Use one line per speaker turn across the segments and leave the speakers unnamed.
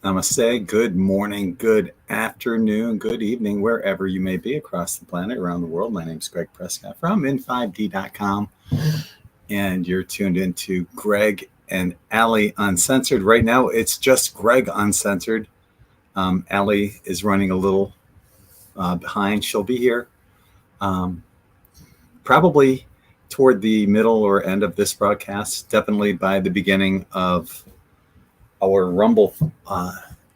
Namaste, good morning, good afternoon, good evening, wherever you may be across the planet, around the world. My name is Gregg Prescott from In5D.com, and you're tuned into Gregg and Allie Uncensored. Right now, it's just Gregg Uncensored. Allie is running a little behind. She'll be here probably toward the middle or end of this broadcast, definitely by the beginning of our Rumble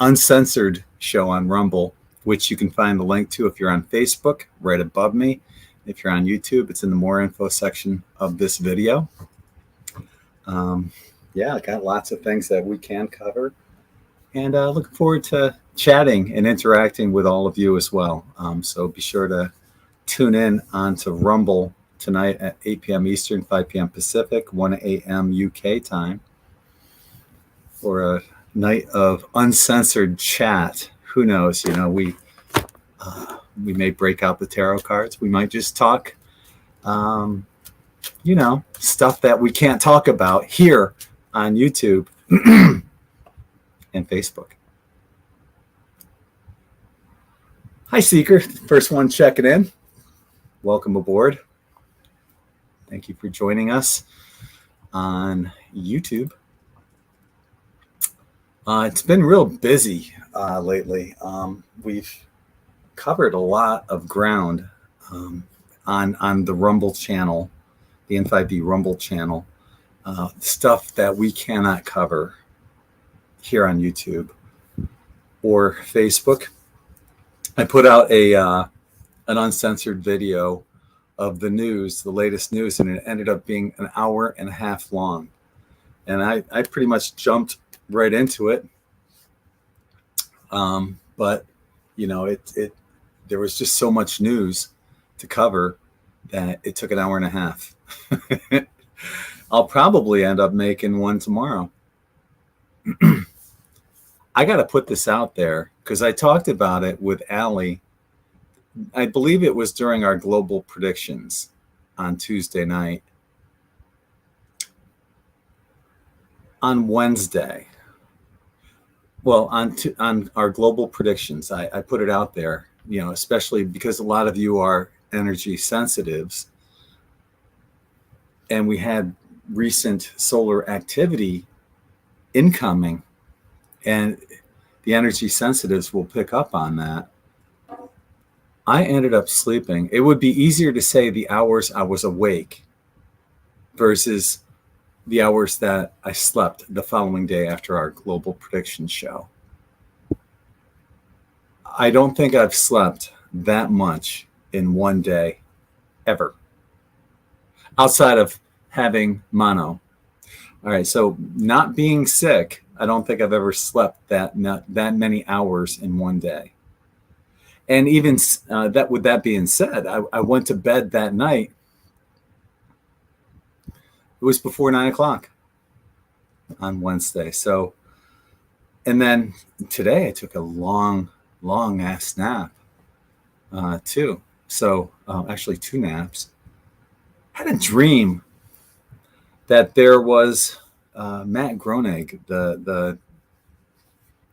Uncensored show on Rumble, which you can find the link to if you're on Facebook, right above me. If you're on YouTube, it's in the more info section of this video. I got lots of things that we can cover, and looking forward to chatting and interacting with all of you as well. So be sure to tune in onto Rumble tonight at 8 p.m. Eastern, 5 p.m. Pacific, 1 a.m. UK time for a night of uncensored chat. Who knows? We may break out the tarot cards. We might just talk, stuff that we can't talk about here on YouTube and Facebook. Hi, Seeker. First one checking in. Welcome aboard. Thank you for joining us on YouTube. It's been real busy lately. We've covered a lot of ground on the Rumble channel, the In5D Rumble channel, stuff that we cannot cover here on YouTube or Facebook. I put out an uncensored video of the news, the latest news, and it ended up being an hour and a half long. And I pretty much jumped right into it. But there was just so much news to cover that it took an hour and a half. I'll probably end up making one tomorrow. I got to put this out there because I talked about it with Allie. I believe it was during our global predictions on Tuesday night. On Wednesday, well, on our global predictions, I put it out there, especially because a lot of you are energy sensitives, and we had recent solar activity incoming, and the energy sensitives will pick up on that. I ended up sleeping. It would be easier to say the hours I was awake versus the hours that I slept the following day after our global prediction show. I don't think I've slept that much in one day ever, outside of having mono. All right, so not being sick, I don't think I've ever slept that many hours in one day. And even that, with that being said, I went to bed that night. It was before 9 o'clock on Wednesday. So, and then today I took a long ass nap too. So actually 2 naps. I had a dream that there was Matt Groening, the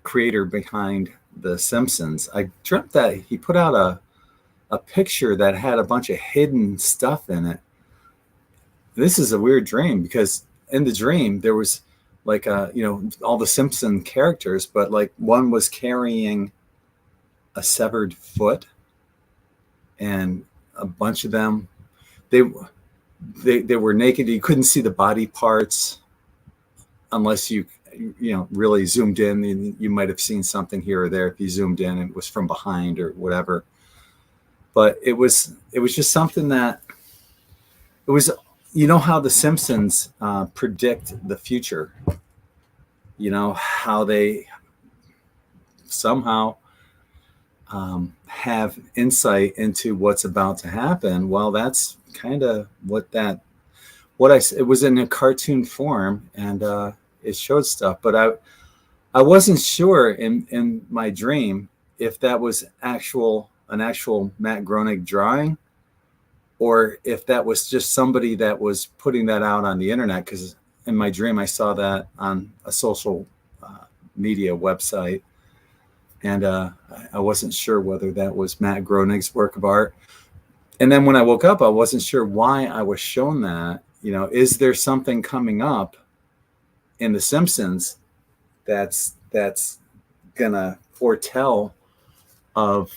creator behind The Simpsons. I dreamt that he put out a picture that had a bunch of hidden stuff in it. This is a weird dream because in the dream there was like all the Simpson characters, but like one was carrying a severed foot, and a bunch of them they were naked. You couldn't see the body parts unless you really zoomed in. You might have seen something here or there if you zoomed in and it was from behind or whatever. But it was just something that it was. How the Simpsons predict the future, how they somehow have insight into what's about to happen. Well, that's kind of it was in a cartoon form, and it showed stuff, but I wasn't sure in my dream if that was an actual Matt Groening drawing, or if that was just somebody that was putting that out on the internet, because in my dream I saw that on a social media website. And I wasn't sure whether that was Matt Groening's work of art. And then when I woke up, I wasn't sure why I was shown that. Is there something coming up in The Simpsons that's gonna foretell of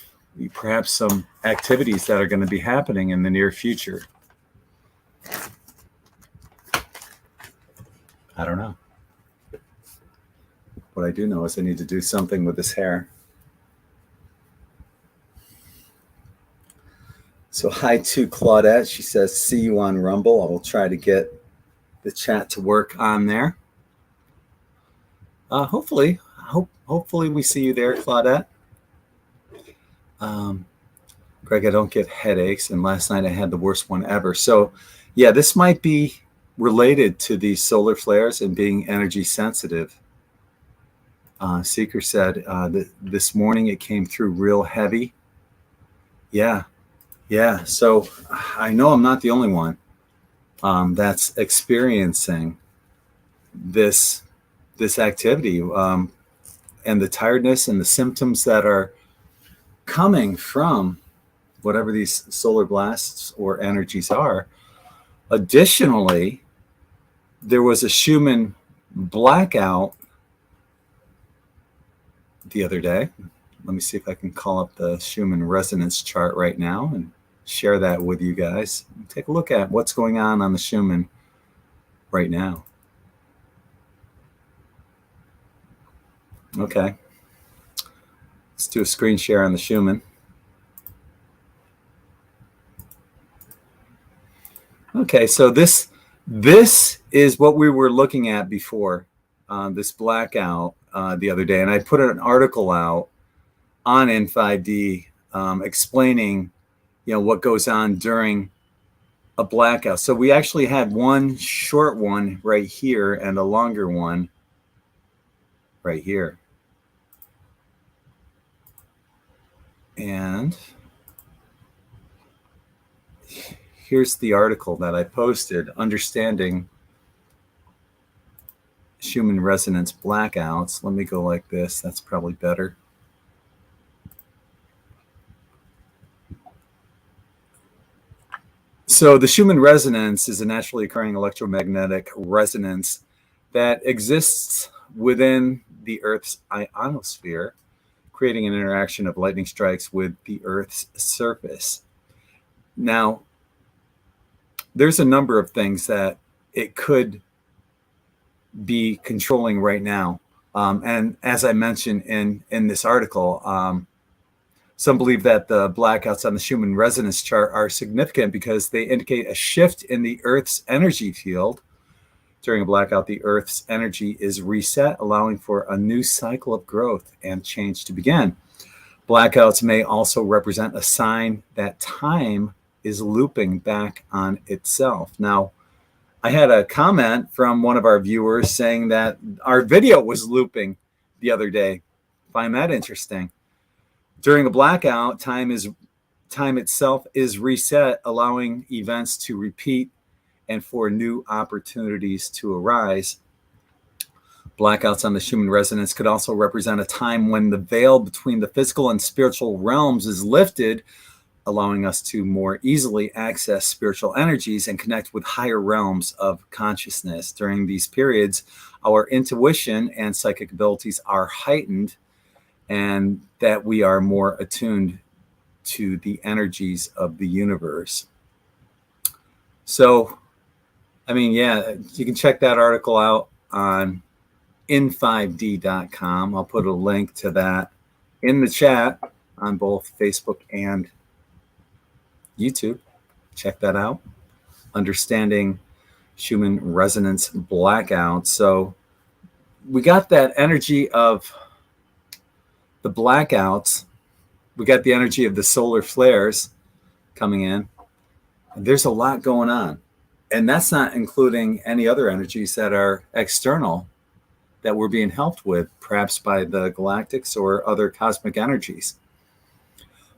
perhaps some activities that are going to be happening in the near future? I don't know. What I do know is I need to do something with this hair. So hi to Claudette. She says, see you on Rumble. I will try to get the chat to work on there. Hopefully we see you there, Claudette. Gregg, I don't get headaches, and last night I had the worst one ever. So yeah, this might be related to these solar flares and being energy sensitive. Seeker said that this morning it came through real heavy. Yeah. So I know I'm not the only one that's experiencing this activity and the tiredness and the symptoms that are coming from whatever these solar blasts or energies are. Additionally, there was a Schumann blackout the other day. Let me see if I can call up the Schumann resonance chart right now and share that with you guys. Take a look at what's going on the Schumann right now. Okay. Let's do a screen share on the Schumann. Okay, so this is what we were looking at before, this blackout the other day. And I put an article out on In5D explaining what goes on during a blackout. So we actually had one short one right here and a longer one right here. And here's the article that I posted, Understanding Schumann Resonance Blackouts. Let me go like this. That's probably better. So the Schumann resonance is a naturally occurring electromagnetic resonance that exists within the Earth's ionosphere, creating an interaction of lightning strikes with the Earth's surface. Now, there's a number of things that it could be controlling right now. And as I mentioned in this article, some believe that the blackouts on the Schumann resonance chart are significant because they indicate a shift in the Earth's energy field. During a blackout, the Earth's energy is reset, allowing for a new cycle of growth and change to begin. Blackouts may also represent a sign that time is looping back on itself. Now, I had a comment from one of our viewers saying that our video was looping the other day. Find that interesting. During a blackout, time itself is reset, allowing events to repeat and for new opportunities to arise. Blackouts on the Schumann resonance could also represent a time when the veil between the physical and spiritual realms is lifted, allowing us to more easily access spiritual energies and connect with higher realms of consciousness. During these periods, our intuition and psychic abilities are heightened, and that we are more attuned to the energies of the universe. So, I mean, yeah, you can check that article out on in5d.com. I'll put a link to that in the chat on both Facebook and YouTube. Check that out. Understanding Schumann resonance blackout. So we got that energy of the blackouts. We got the energy of the solar flares coming in. There's a lot going on. And that's not including any other energies that are external that we're being helped with, perhaps by the galactics or other cosmic energies.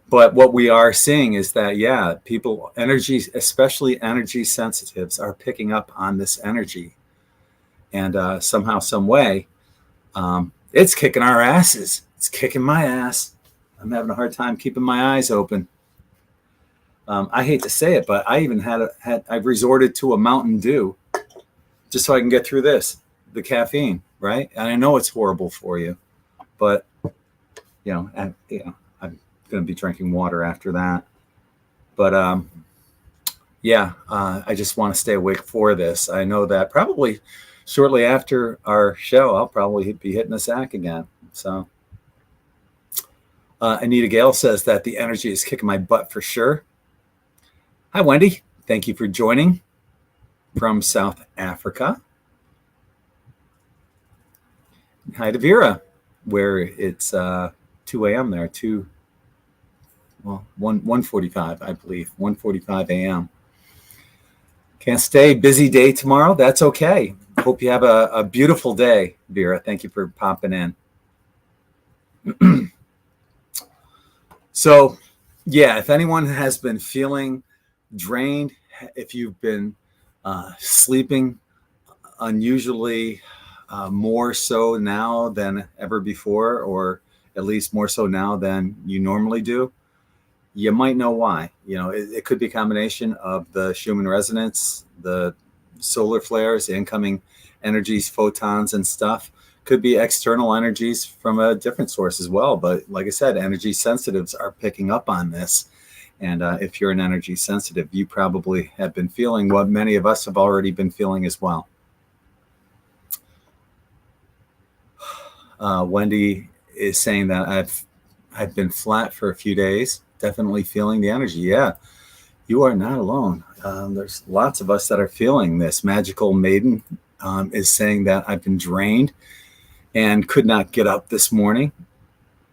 But what we are seeing is that, yeah, people, energies, especially energy sensitives, are picking up on this energy. And somehow, some way, It's kicking our asses. It's kicking my ass. I'm having a hard time keeping my eyes open. I hate to say it, but I even I've resorted to a Mountain Dew just so I can get through the caffeine, right? And I know it's horrible for you, but I'm going to be drinking water after that. But I just want to stay awake for this. I know that probably shortly after our show, I'll probably be hitting a sack again. So Anita Gale says that the energy is kicking my butt for sure. Hi, Wendy. Thank you for joining from South Africa. Hi to Vera, where it's 2 a.m. there, 1:45, I believe, 1:45 a.m. Can't stay. Busy day tomorrow. That's okay. Hope you have a beautiful day, Vera. Thank you for popping in. So, if anyone has been feeling drained, if you've been sleeping unusually more so now than ever before, or at least more so now than you normally do, you might know why. It could be a combination of the Schumann resonance, the solar flares, the incoming energies, photons and stuff. Could be external energies from a different source as well. But like I said, energy sensitives are picking up on this. And if you're an energy sensitive, you probably have been feeling what many of us have already been feeling as well. Wendy is saying that I've been flat for a few days. Definitely feeling the energy. Yeah, you are not alone. There's lots of us that are feeling this. Magical Maiden is saying that I've been drained and could not get up this morning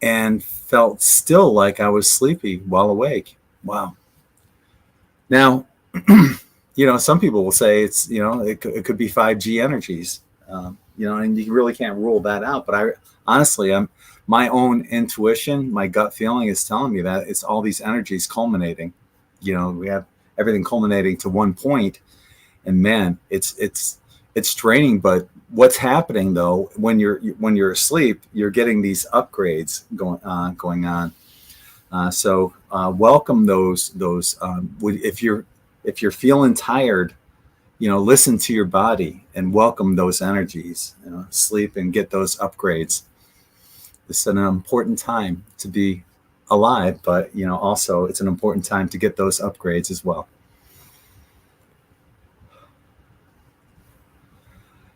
and felt still like I was sleepy while awake. Wow. Now, some people will say it's, it could be 5G energies, and you really can't rule that out. But honestly, my own intuition, my gut feeling is telling me that it's all these energies culminating. We have everything culminating to one point, and man, it's draining. But what's happening though, when you're asleep, you're getting these upgrades going on. So welcome those. If you're feeling tired, listen to your body and welcome those energies. Sleep and get those upgrades. This is an important time to be alive, but also it's an important time to get those upgrades as well.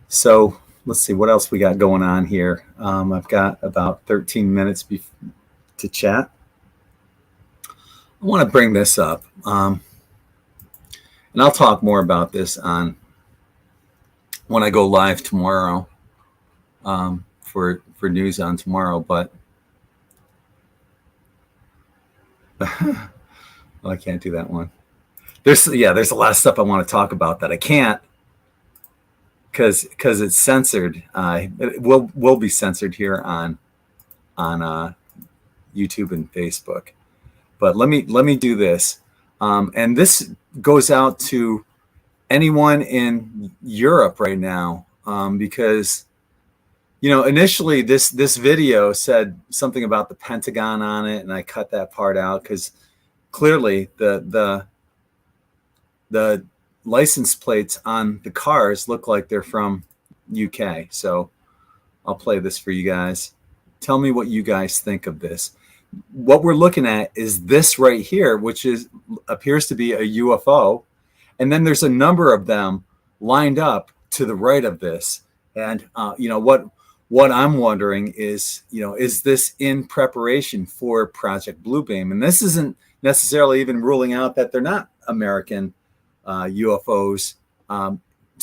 So let's see what else we got going on here. I've got about 13 minutes to chat. I want to bring this up, and I'll talk more about this when I go live tomorrow for news on tomorrow. But well, I can't do that one. There's a lot of stuff I want to talk about that I can't because it's censored. It will be censored here on YouTube and Facebook. But let me do this, and this goes out to anyone in Europe right now, because initially this video said something about the Pentagon on it, and I cut that part out because clearly the license plates on the cars look like they're from UK. So I'll play this for you guys. Tell me what you guys think of this. What we're looking at is this right here, which appears to be a UFO. And then there's a number of them lined up to the right of this. And, what I'm wondering is, is this in preparation for Project Bluebeam? And this isn't necessarily even ruling out that they're not American UFOs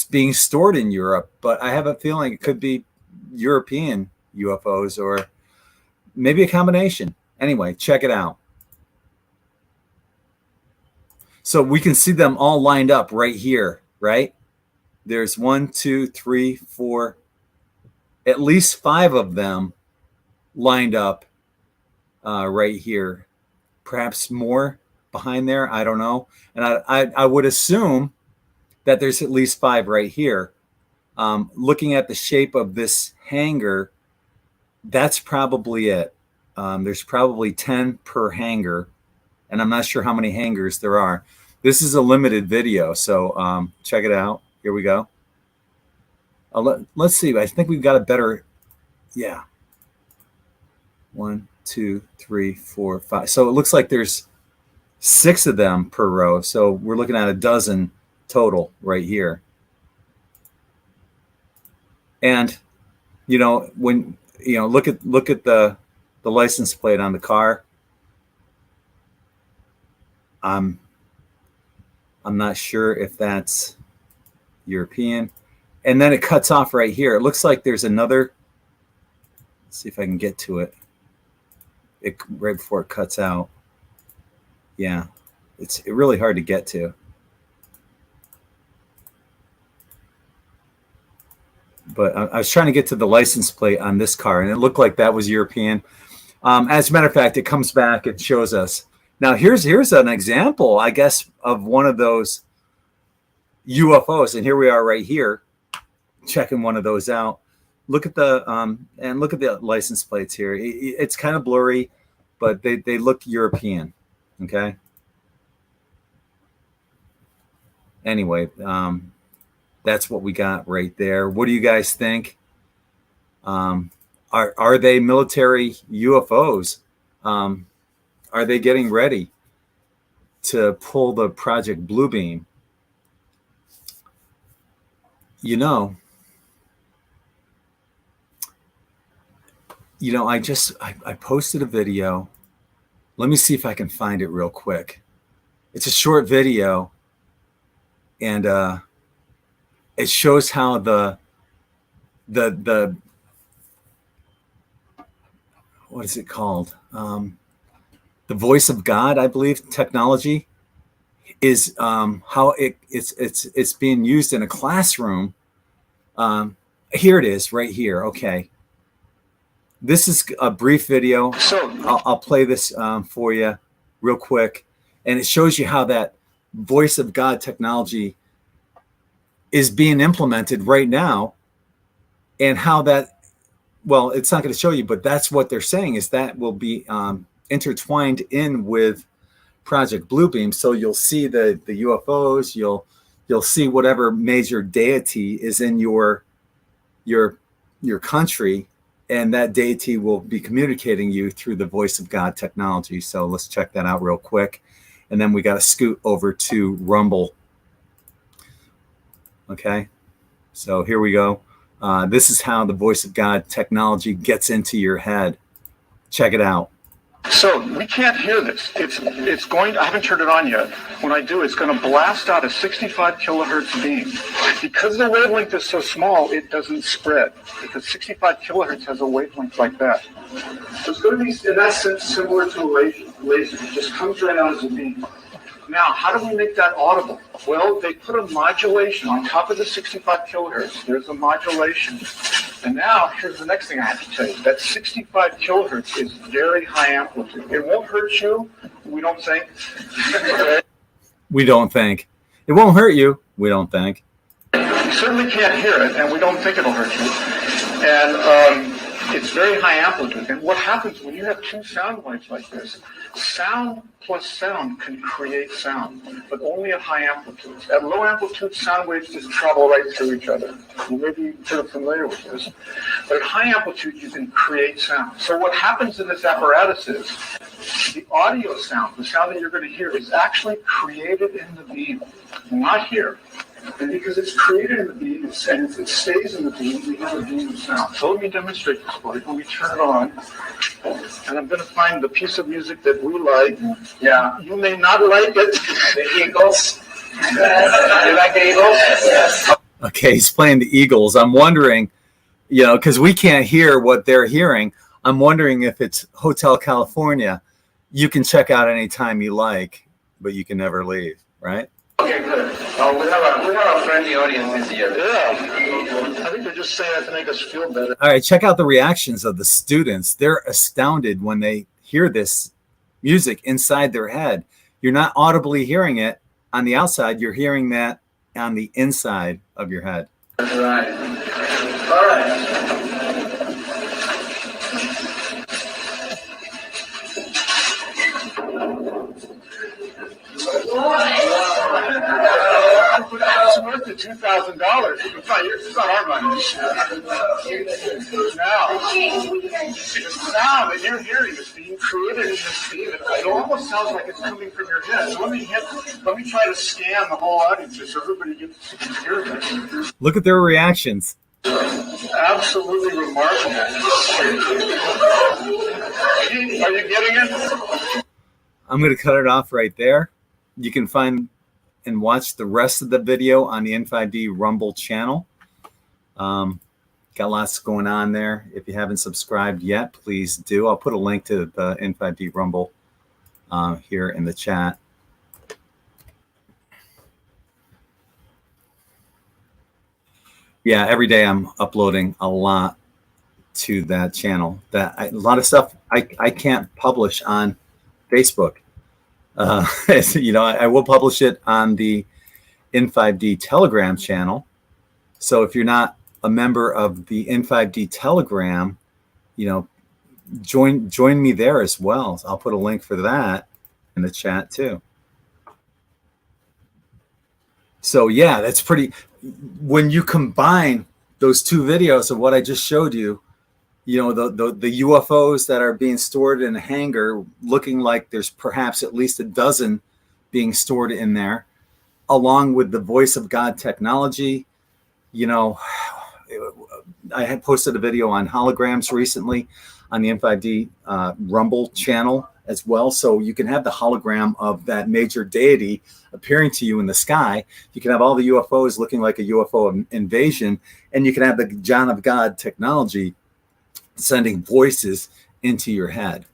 being stored in Europe, but I have a feeling it could be European UFOs or maybe a combination. Anyway, check it out. So we can see them all lined up right here, right? There's 1, 2, 3, 4, at least 5 of them lined up right here. Perhaps more behind there. I don't know. And I would assume that there's at least 5 right here. Looking at the shape of this hangar, that's probably it. There's probably 10 per hanger, and I'm not sure how many hangers there are. This is a limited video, so check it out. Here we go. Let's see. I think we've got a better, yeah. 1, 2, 3, 4, 5. So it looks like there's 6 of them per row. So we're looking at a dozen total right here. And when look at the license plate on the car. I'm not sure if that's European. And then it cuts off right here. It looks like there's another. Let's see if I can get to it. Right before it cuts out. Yeah, it's really hard to get to. But I was trying to get to the license plate on this car, and it looked like that was European. As a matter of fact, it comes back and shows us. Now, here's an example, I guess, of one of those UFOs. And here we are right here, checking one of those out. Look at the and look at the license plates here. It's kind of blurry, but they look European. Okay. Anyway, that's what we got right there. What do you guys think? Are they military UFOs? Are they getting ready to pull the Project Bluebeam? I posted a video. Let me see if I can find it real quick. It's a short video, and it shows how the what is it called? The voice of God, I believe, technology is how it's being used in a classroom. Here it is, right here. Okay, this is a brief video. So I'll play this for you real quick, and it shows you how that voice of God technology is being implemented right now, and how that, well, it's not going to show you, but that's what they're saying, is that will be intertwined in with Project Bluebeam. So you'll see the UFOs, you'll see whatever major deity is in your country, and that deity will be communicating you through the voice of God technology. So let's check that out real quick, and then we got to scoot over to Rumble. Okay, so here we go. This is how the voice of God technology gets into your head. Check it out.
So we can't hear this. It's going. I haven't turned it on yet. When I do, it's going to blast out a 65 kilohertz beam. Because the wavelength is so small, it doesn't spread. Because 65 kilohertz has a wavelength like that. So it's going to be, in that sense, similar to a laser. It just comes right out as a beam. Now, how do we make that audible? Well, they put a modulation on top of the 65 kilohertz. There's a modulation. And now, here's the next thing I have to tell you. That 65 kilohertz is very high amplitude. It won't hurt you, we don't think.
We don't think. It won't hurt you, we don't think.
You certainly can't hear it, and we don't think it'll hurt you. And it's very high amplitude. And what happens when you have two sound waves like this, sound plus sound can create sound, but only at high amplitudes. At low amplitude, sound waves just travel right through each other. You may be sort of familiar with this. But at high amplitude, you can create sound. So what happens in this apparatus is the audio sound, the sound that you're going to hear, is actually created in the beam, not here. And because it's created in the beam, and it stays in the beam, we have a beam of sound. So let me demonstrate this for you. Let me turn it on. And I'm going to find the piece of music that we like. Yeah. You may not like it. The Eagles. You like the Eagles? Yes.
Okay, he's playing the Eagles. I'm wondering, because we can't hear what they're hearing. I'm wondering if it's Hotel California. You can check out anytime you like, but you can never leave, right?
Okay, good. We have a friendly audience this year. Yeah. I think they're just saying that to make us feel better.
All right, check out the reactions of the students. They're astounded when they hear this music inside their head. You're not audibly hearing it on the outside. You're hearing that on the inside of your head.
Right. All right. $2,000. It's not our money. Now, the sound that you're hearing is being created in this field. It almost sounds like it's coming from your head. So let me try to scan the whole audience so everybody gets to hear this.
Look at their reactions.
Absolutely remarkable. Are you getting it?
I'm going to cut it off right there. You can find and watch the rest of the video on the In5D Rumble channel. Got lots going on there. If you haven't subscribed yet, please do. I'll put a link to the In5D Rumble here in the chat. Yeah, every day I'm uploading a lot to that channel. A lot of stuff I can't publish on Facebook. You know, I will publish it on the In5D Telegram channel. So if you're not a member of the In5D Telegram, you know, join me there as well. I'll put a link for that in the chat too. So yeah, that's pretty. When you combine those two videos of what I just showed you, you know, the UFOs that are being stored in a hangar, looking like there's perhaps at least a dozen being stored in there, along with the voice of God technology. You know, I had posted a video on holograms recently on the In5D Rumble channel as well. So you can have the hologram of that major deity appearing to you in the sky. You can have all the UFOs looking like a UFO invasion, and you can have the John of God technology sending voices into your head.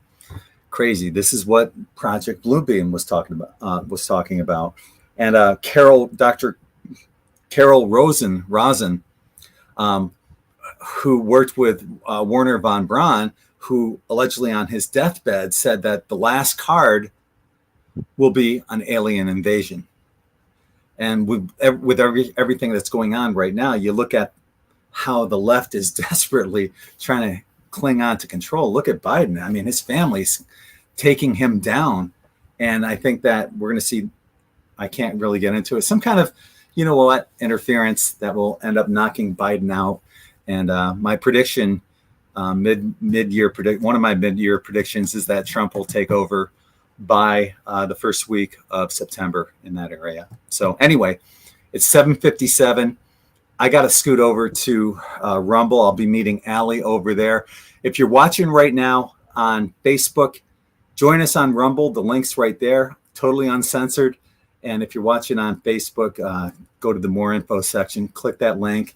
Crazy. This is what Project Bluebeam was talking about. And Dr. Carol Rosen, who worked with Werner von Braun, who allegedly on his deathbed said that the last card will be an alien invasion. And with everything that's going on right now, you look at how the left is desperately trying to cling on to control. Look at Biden. I mean, his family's taking him down. And I think that we're going to see, I can't really get into it, some kind of, you know what, interference that will end up knocking Biden out. And my prediction, one of my mid-year predictions is that Trump will take over by the first week of September in that area. So anyway, it's 7:57. I got to scoot over to Rumble. I'll be meeting Allie over there. If you're watching right now on Facebook, join us on Rumble. The link's right there, totally uncensored. And if you're watching on Facebook, go to the more info section, click that link.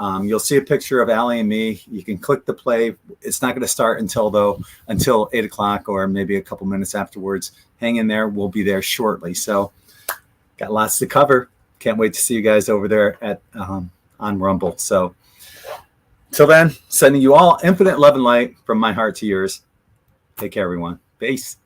You'll see a picture of Allie and me. You can click the play. It's not going to start until 8 o'clock or maybe a couple minutes afterwards. Hang in there. We'll be there shortly. So got lots to cover. Can't wait to see you guys over there at on Rumble. So till then, sending you all infinite love and light from my heart to yours. Take care, everyone. Peace.